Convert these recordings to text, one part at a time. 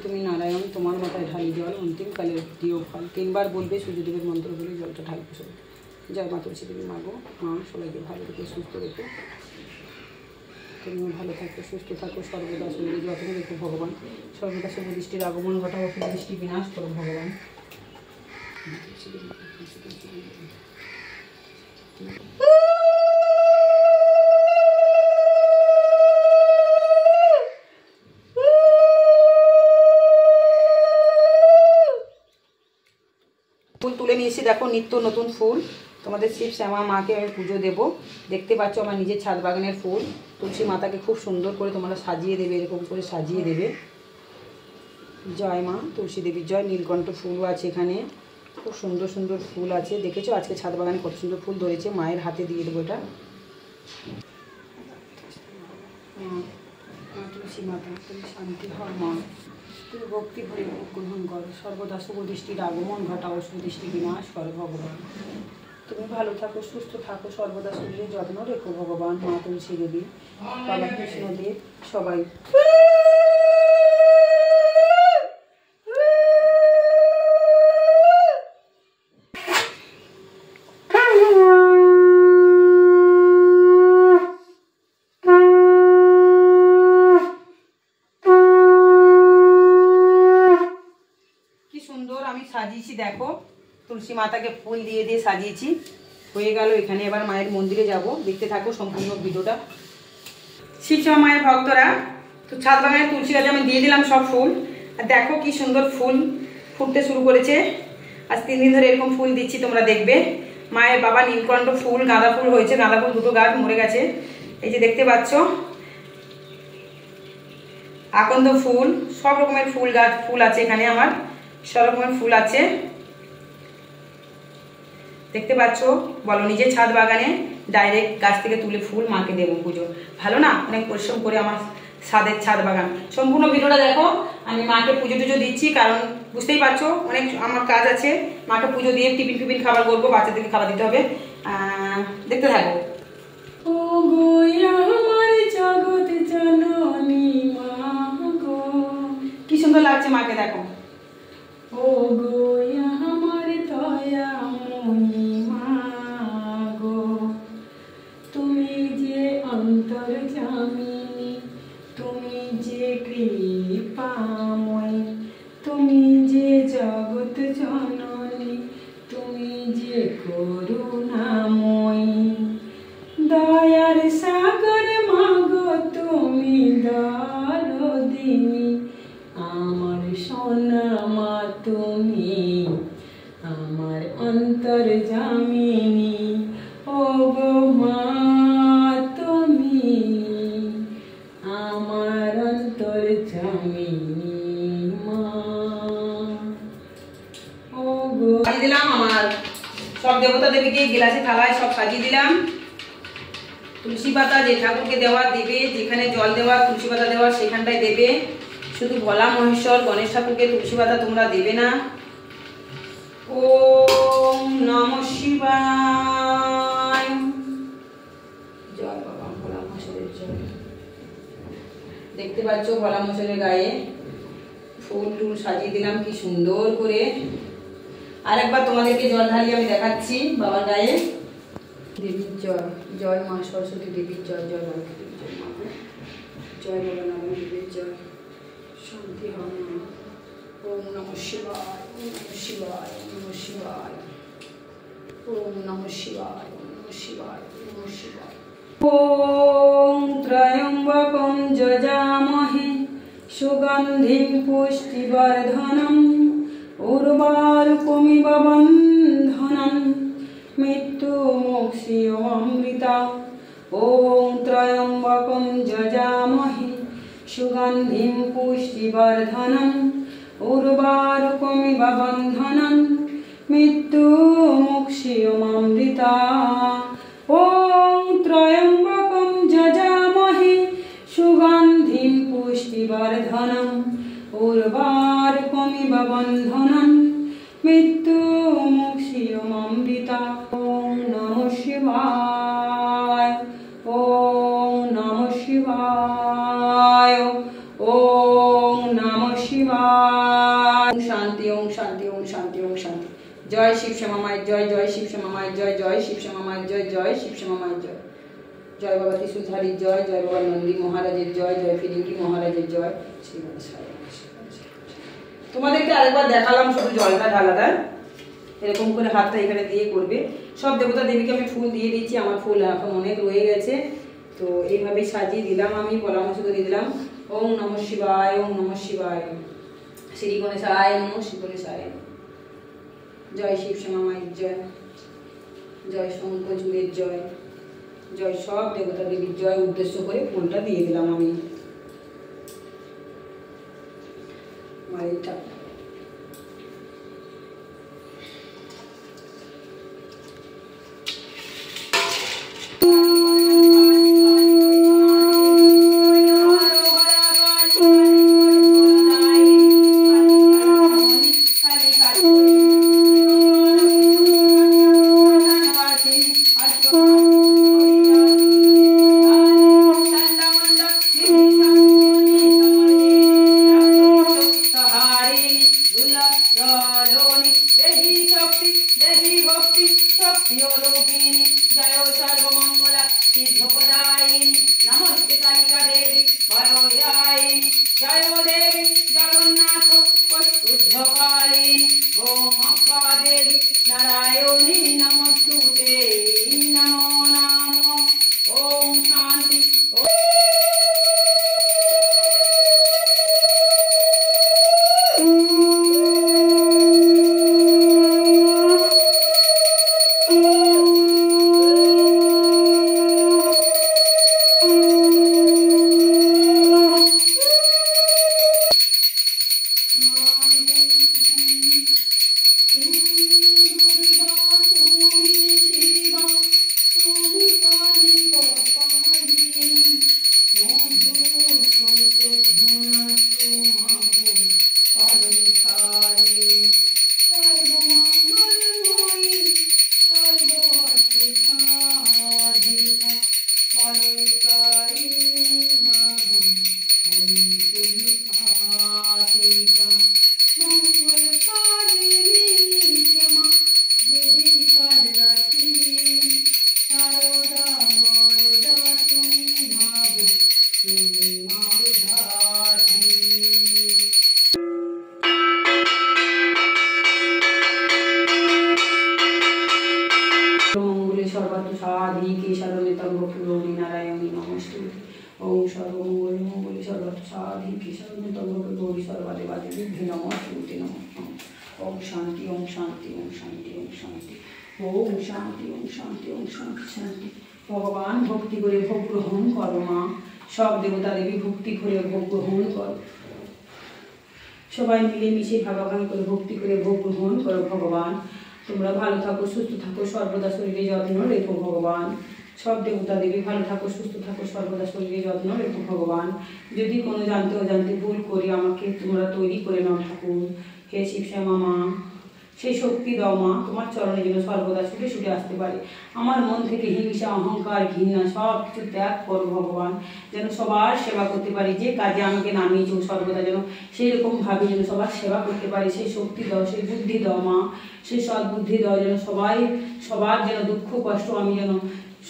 তুমি নারায়ণ, তোমার মাথায় ঢালি জল, অন্তিমকালে দিও ফল। 3 বার বলবে, সূর্যদেবের মন্ত্র বলে জলটা ঢালবে সবাই। জয় মা তুলসী দেবী। মাগো মা সবাইকে ভালো রেখে সুস্থ রেখো, তুমিও ভালো থাকো, সুস্থ থাকো, সর্বদা শরীরে যত্ন রেখো ভগবান। সর্বদা শুভ দৃষ্টির আগমন ঘটাও, শুভ দৃষ্টি বিনাশ করো ভগবান। ফুল তুলে নিয়ে এসে দেখো, নিত্য নতুন ফুল। তোমাদের শিব শ্যামা মাকে আমি পুজো দেবো। দেখতে পাচ্ছ আমার নিজের ছাদ বাগানের ফুল। তুলসী মাতাকে খুব সুন্দর করে তোমরা সাজিয়ে দেবে, এরকম করে সাজিয়ে দেবে। জয় মা তুলসী দেবীর জয়। নীলকণ্ঠ ফুলও আছে এখানে, খুব সুন্দর সুন্দর ফুল আছে। দেখেছো আজকে ছাদ বাগানে কত সুন্দর ফুল ধরেছে। মায়ের হাতে দিয়ে দেবো এটা। তুলসী মাতা তুমি শান্তি হও মা, তুমি ভক্তি ভরে গ্রহণ করো, সর্বদা শুভ দৃষ্টির আগমন ঘটাও, সুদৃষ্টি বিনাশ করো ভগবান। তুমি ভালো থাকো, সুস্থ থাকো, সর্বদা শরীরে যত্ন রেখো ভগবান। মা তুলসী দেবী, বাবা কৃষ্ণদেব, সবাই। আমি সাজিয়েছি দেখো, তুলসী মাতাকে ফুল দিয়ে দিয়ে সাজিয়েছি। হয়ে গেল এখানে। এবার মায়ের মন্দিরে যাব, দেখতে থাকো সম্পূর্ণ ভিডিওটা। শিবশ্যামা মায়ের ভক্তরা, তো ছাদ বাগানে তুলসী গাছে আমি দিয়ে দিলাম সব ফুল। আর দেখো কি সুন্দর ফুল ফুটতে শুরু করেছে। আজ 3 দিন ধরে এরকম ফুল দিচ্ছি, তোমরা দেখবে। মায়ের বাবা নীলকণ্ঠ ফুল, গাঁদা ফুল হয়েছে। গাঁদা ফুল 2টো গাছ মরে গেছে, এই যে দেখতে পাচ্ছ। আকন্দ ফুল, সব রকমের ফুল গাছ ফুল আছে এখানে আমার, সব রকমের ফুল আছে দেখতে পাচ্ছ। বলো, নিজের ছাদ বাগানে ডাইরেক্ট গাছ থেকে তুলে ফুল মাকে দেবো পুজো। ভালো না? অনেক পরিশ্রম করে আমার ছাদ বাগান। সম্পূর্ণ ভিডিওটা দেখো। আমি মাকে পুজো টুজো দিচ্ছি, কারণ বুঝতেই পারছো অনেক আমার কাজ আছে। মাকে পুজো দিয়ে টিফিন খাবার করবো, বাচ্চাদেরকে খাবার দিতে হবে। দেখতে থাকো। ও গো আমার জগৎ জননী মা গো, কি সুন্দর লাগছে মাকে দেখো। ও গো আমার দয়াময়ী মা গো, তুমি যে অন্তর্যামিনী, তুমি যে কৃপাময়ী, তুমি যে জগৎ জননী, তুমি যে করুণাময়ী। দয়ার সাগর মা গো তুমি দরদিনী, আমার সোনা মা তুমি, আমার অন্তর্যামিনী। ও গো মা তুমি, আমার অন্তর্যামিনী মা। ও গো সাজিয়ে দিলাম আমার সব দেবতা দেবীকে, গিলাসে থালায় সব সাজিয়ে দিলাম। তুলসী পাতা যে ঠাকুরকে দেওয়া দেবে, যেখানে জল দেওয়া তুলসী পাতা দেওয়া সেখানটায় দেবে। শুধু ভোলা মহেশ্বর গণেশ ঠাকুরকে তুলসী পাতা তোমরা দেবে না। ওম নমঃ শিবায়। জয় বাবা ভোলা মহেশ্বরের জয়। দেখতে পাচ্ছ ভোলা মহেশ্বরের গায়ে ফুল টুল সাজিয়ে দিলাম কি সুন্দর করে। আর একবার তোমাদেরকে জল ঢালিয়ে আমি দেখাচ্ছি বাবার গায়ে। দেবীর জয়, জয় মা সরস্বতী দেবীর জয়, জয় বাবা দেবীর জয়, মা জয় বাবা নারায়ণ দেবীর জয়। শান্তি হয়। ওম নমঃ শিবায়, ওম নমঃ শিবায়, ওম নমঃ শিবায়, ওম নমঃ শিবায়, ওম নমঃ শিবায়, ওম নমঃ শিবায়। ওম ত্রয়ম্বকং যজামহে সুগন্ধিং পুষ্টিবর্ধনং উর্বারুকমিব বন্ধনং মৃত্যুমোক্ষীয়মৃতা। ওম ত্রয়ম্বকং যজামহে সুগন্ধিং পুষ্টিবর্ধনং উর্বারুকমিব বন্ধনং মৃত্যুমোক্ষীয়মৃতা। ওম ত্রয়ম্বকং যজামহে সুগন্ধিং পুষ্টিবর্ধনং উর্বারুকমিব বন্ধনং মৃত্যুমোক্ষীয়মৃতা। ওম নমঃ শিবায়, ওম নমঃ শিবায়, ওম নমঃ শিবায়। শান্তি ওম শান্তি ওম শান্তি ওম শান্তি। জয় শিব শ্যামা মায়ের জয়, জয় শিব শ্যামা মায়ের জয়, জয় শিব শ্যামা মায়ের জয়, জয় শিব শ্যামা মায়ের জয়। জয় বাবা ত্রিশূলধারীর জয়, জয় বাবা নন্দী মহারাজের জয়, জয় ফিরিঙ্গি মহারাজের জয়। তোমাদেরকে আরেকবার দেখালাম শুধু জলটা ঢালাটা, এরকম করে হাতটা এখানে দিয়ে করবে। সব দেবতা দেবীকে আমি ফুল দিয়ে দিচ্ছি, আমার ফুল এখন অনেক রয়ে গেছে, তো এইভাবেই সাজিয়ে দিলাম। আমি পরামর্শ দিয়ে দিলাম ওম নমঃ শিবায়, ওম নমঃ শিবায়, শ্রী গণেশায় নমঃ, শ্রী গণেশায়। জয় শিব শ্যামা মায়ের জয়, জয় শঙ্করচূড়ের জয়, জয় সব দেবতা দেবীর জয় উদ্দেশ্য করে ফুলটা দিয়ে দিলাম আমি মায়েরটা। ओम सर्वमंगल मंगल सर्वसाधिके सर्वतंत्र गौरी सर्वदेवादि विघ्न नमः श्रुति नमः। ओम शांति ओम शांति ओम शांति ओम शांति ओम शांति ओम शांति ओम शांति शांति। भगवान भक्ति करे भोग ग्रहण करो मा, सब देवता देवी भक्ति करे भोग ग्रहण करो, सबाई मिले मिशे भागाभागी करे भक्ति करे भोग ग्रहण करो। भगवान তোমরা ভালো থাকো সুস্থ থাকো সর্বদা শরীরে যত্ন রেখো ভগবান। সব দেবতা দেবী ভালো থাকো সুস্থ থাকো সর্বদা শরীরে যত্ন রেখো ভগবান। যদি কোনো জানতে অজান্তে ভুল করি আমাকে তোমরা তৈরি করে নাও ঠাকুর। হে শিব শ্যামা মা, সেই শক্তি দাও মা, তোমার চরণে যেন সর্বদা ছুটে ছুটে আসতে পারে। আমার মন থেকে হিংসা অহংকার ঘৃণা সব কিছু ত্যাগ করো ভগবান, যেন সবার সেবা করতে পারি। যে কাজে আমাকে নামিয়েছো সর্বদা যেন সেই রকমভাবে যেন সবার সেবা করতে পারি। সেই শক্তি দাও, সেই বুদ্ধি দাও মা, সেই সদ্বুদ্ধি দাও, যেন সবার যেন দুঃখ কষ্ট আমি যেন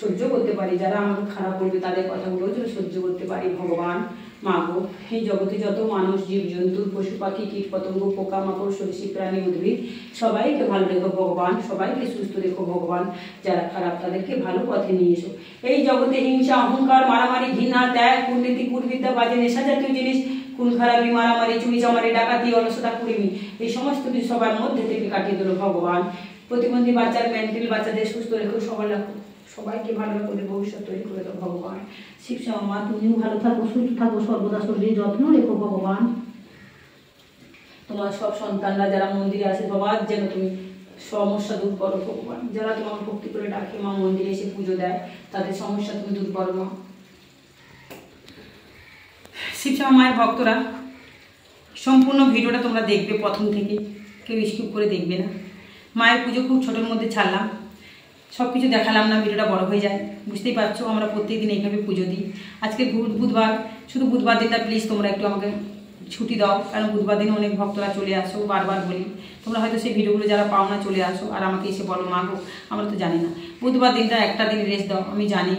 সহ্য করতে পারি। যারা আমাকে খারাপ করবে তাদের কথাগুলো যেন সহ্য করতে পারি ভগবান। মা গো, এই জগতে যত মানুষ জীবজন্তু পশু পাখি কীট পতঙ্গ পোকা মাকড় সরীসৃপ প্রাণী উদ্ভিদ সবাইকে ভালো রেখো ভগবান, সবাইকে সুস্থ রেখো ভগবান। যারা খারাপ তাদেরকে ভালো পথে নিয়ে এসো। এই জগতে হিংসা অহংকার মারামারি ঘৃণা ত্যাগ কুর্নীতি কুর্বিদ্যা বাজে নেশা জাতীয় জিনিস খুন খারাপি মারামারি চুরি চামারি ডাকাতি অলসতা কুড়িমি এই সমস্ত কিছু সবার মধ্যে থেকে কাটিয়ে দিল ভগবান। প্রতিবন্ধী বাচ্চার মেন্টাল বাচ্চাদের সুস্থ রেখো, সবার রাখো, সবাইকে ভালো করে ভবিষ্যৎ তৈরি করে দাও ভগবান। শিব শ্যামা মা, তুমিও ভালো থাকো সুস্থ থাকো সর্বদা শরীরের যত্ন রেখো ভগবান। তোমার সব সন্তানরা যারা মন্দিরে আসে সবার যেন তুমি সমস্যা দূর করো ভগবান। যারা তোমাকে ভক্তি করে ডাকে মা, মন্দিরে এসে পুজো দেয়, তাদের সমস্যা তুমি দূর করো মা। শিব শ্যামা মায়ের ভক্তরা সম্পূর্ণ ভিডিওটা তোমরা দেখবে প্রথম থেকে, কেউ স্কিপ করে দেখবে না। মায়ের পুজো খুব ছোটোর মধ্যে ছাড়লাম, সব কিছু দেখালাম না, ভিডিওটা বড় হয়ে যায়। বুঝতেই পারছো আমরা প্রত্যেক দিন এইভাবে পুজো দিই। আজকে বুধবার, শুধু বুধবার দিনটা প্লিজ তোমরা একটু আমাকে ছুটি দাও, কারণ বুধবার দিনে অনেক ভক্তরা চলে আসো, বারবার বলি। তোমরা হয়তো সেই ভিডিওগুলো যারা পাও না চলে আসো আর আমাকে এসে বলো মা গো আমরা তো জানি না। বুধবার দিনটা একটা দিন রেস্ট দাও, আমি জানি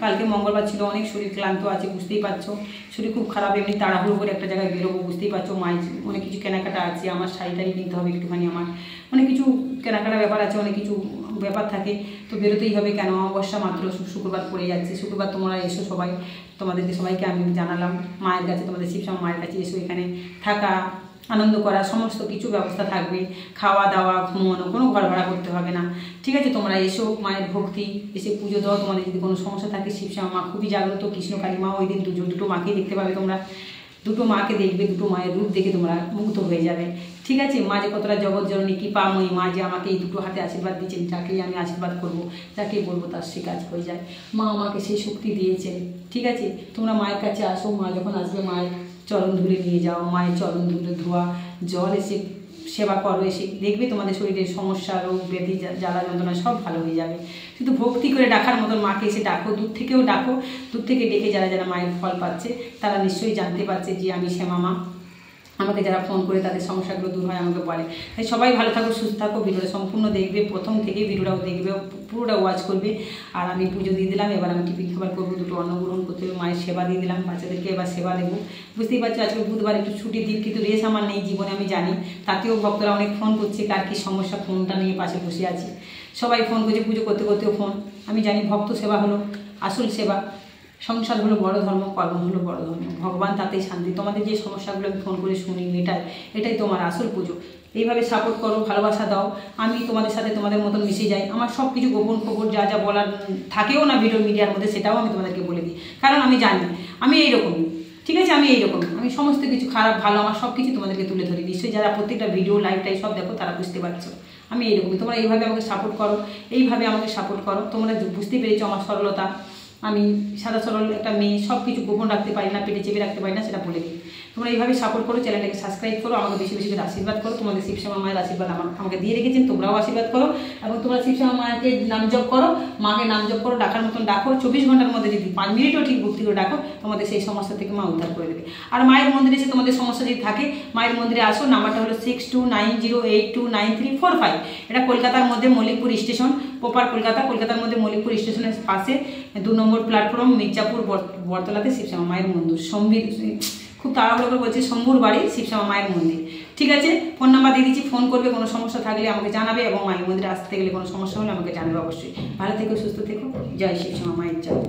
কালকে মঙ্গলবার ছিল, অনেক শরীর ক্লান্ত আছে বুঝতেই পারছো, শরীর খুব খারাপ, এমনি তাড়াহুড়ো করে একটা জায়গায় বেরোবো বুঝতেই পারছো। মায়ের অনেক কিছু কেনাকাটা আছে, আমার শাড়িটাই কিনতে হবে একটুখানি, আমার অনেক কিছু কেনাকাটা ব্যাপার আছে, অনেক কিছু ব্যাপার থাকে, তো বেরোতেই হবে। কেন অমাবস্যা মাত্র শুক্রবার পড়ে যাচ্ছে, শুক্রবার তোমরা এসো সবাই, তোমাদেরকে সবাইকে আমি জানালাম মায়ের কাছে, তোমাদের শিবশ্যামা মায়ের কাছে এসো, এখানে থাকা আনন্দ করা সমস্ত কিছু ব্যবস্থা থাকবে, খাওয়া দাওয়া ঘুমানো, কোনো ঘর ভাড়া করতে হবে না, ঠিক আছে। তোমরা এসো, মায়ের ভক্তি এসে পুজো দাও। তোমাদের যদি কোনো সমস্যা থাকে, শিবশ্যামা মা খুবই জাগ্রত, কৃষ্ণ কালী মা, ওই দিন দুটো মাকেই দেখতে পাবে তোমরা, দুটো মাকে দেখবে, দুটো মায়ের রূপ দেখে তোমরা মুগ্ধ হয়ে যাবে, ঠিক আছে। মা যে কতটা জগৎ জননী কৃপাময়ী, মা যে আমাকে এই দুটো হাতে আশীর্বাদ দিয়েছেন, যাকেই আমি আশীর্বাদ করবো, যাকে বলবো তার সে কাজ হয়ে যায়। মা আমাকে সেই শক্তি দিয়েছেন, ঠিক আছে। তোমরা মায়ের কাছে আসো, মা যখন আসবে মায়ের চরণ ধুলে নিয়ে যাও, মায়ের চরণ ধুলে ধোয়া জল এসে সেবা করো, এসে দেখবে তোমাদের শরীরের সমস্যা, রোগ ব্যাধি, জ্বালা যন্ত্রণা সব ভালো হয়ে যাবে। শুধু ভক্তি করে ডাকার মতন মাকে এসে ডাকো, দূর থেকেও ডাকো, দূর থেকে ডেকে যারা যারা মায়ের ফল পাচ্ছে তারা নিশ্চয়ই জানতে পারছে যে আমি শ্যামা মা। আমাকে যারা ফোন করে তাদের সমস্যাগুলো দূর হয় আমাকে বলে। তাই সবাই ভালো থাকো, সুস্থ থাকো, ভিডিওটা সম্পূর্ণ দেখবে, প্রথম থেকে ভিডিওটাও দেখবে, পুরোটা ওয়াচ করবে। আর আমি পুজো দিয়ে দিলাম, এবার আমি টিফিন খাবার করবো, দুটো অন্নগ্রহণ করতে হবে, মায়ের সেবা দিয়ে দিলাম, বাচ্চাদেরকে এবার সেবা দেবো। বুঝতেই পারছো আজকে বুধবার একটু ছুটির দিন, কিন্তু রেস আমার নেই জীবনে, আমি জানি। তাতেও ভক্তরা অনেক ফোন করছে, কার কী সমস্যা, ফোনটা নিয়ে পাশে বসে আছে, সবাই ফোন করছে, পুজো করতে করতেও ফোন। আমি জানি ভক্ত সেবা হলো আসল সেবা, সংসার হলো বড় ধর্ম, কর্ম হলো বড় ধর্ম, ভগবান তাতেই শান্তি। তোমাদের যে সমস্যাগুলো আমি ফোন করে শুনি এটাই তোমার আসল পুজো। এইভাবে সাপোর্ট করো, ভালোবাসা দাও, আমি তোমাদের সাথে তোমাদের মতন মিশে যাই। আমার সব কিছু গোপন খবর যা যা বলার থাকেও না ভিডিও মিডিয়ার মধ্যে, সেটাও আমি তোমাদেরকে বলে দিই, কারণ আমি জানি আমি এইরকমই, ঠিক আছে। আমি এইরকমই, আমি সমস্ত কিছু খারাপ ভালো আমার সব কিছু তোমাদেরকে তুলে ধরি। নিশ্চয়ই যারা প্রত্যেকটা ভিডিও লাইভটাই সব দেখো তারা বুঝতে পারছো আমি এইরকমই। তোমরা এইভাবে আমাকে সাপোর্ট করো, এইভাবে আমাকে সাপোর্ট করো। তোমরা বুঝতে পেরেছো আমার সরলতা, আমি সাদা সরল একটা মেয়ে, সব কিছু গোপন রাখতে পারি না, পেটে চেপে রাখতে পারি না, সেটা বলে দিই। তোমরা এইভাবে সাপোর্ট করো, চ্যানেলটাকে সাবস্ক্রাইব করো, আমাকে বেশি বেশি করে আশীর্বাদ করো। তোমাদের শিবশ্যামা মায়ের আশীর্বাদ আমাকে দিয়ে রেখেছেন, তোমরাও আশীর্বাদ করো। এবং তোমরা শিবশ্যামা মাকে নাম জপ করো, মাকে নাম জপ করো, ডাকার মতন ডাকো, 24 ঘন্টার মধ্যে যদি 5 মিনিটও ঠিক ভক্তি করে ডাকো, তোমাদের সেই সমস্যা থেকে মা উদ্ধার করে দেবে। আর মায়ের মন্দিরে এসে তোমাদের সমস্যা যদি থাকে, মায়ের মন্দিরে আসো, নাম্বারটা হলো 6290829345। এটা কলকাতার মধ্যে মল্লিকপুর স্টেশন, প্রপার কলকাতার মধ্যে মল্লিকপুর স্টেশনের পাশে 2 নম্বর প্ল্যাটফর্ম, মির্জাপুর বটতলাতে শিবশ্যামা মায়ের মন্দির। খুব তাড়াহুড়ো করে বলছি, শম্ভুর বাড়ি, শিবশ্যামা মায়ের মন্দির, ঠিক আছে। ফোন নাম্বার দিয়ে দিচ্ছি, ফোন করবে, কোনো সমস্যা থাকলে আমাকে জানাবে, এবং মায়ের মন্দিরে আসতে গেলে কোনো সমস্যা হলে আমাকে জানাবে অবশ্যই। ভালো থেকো, সুস্থ থেকো, জয় শিবশ্যামা মায়ের জয়।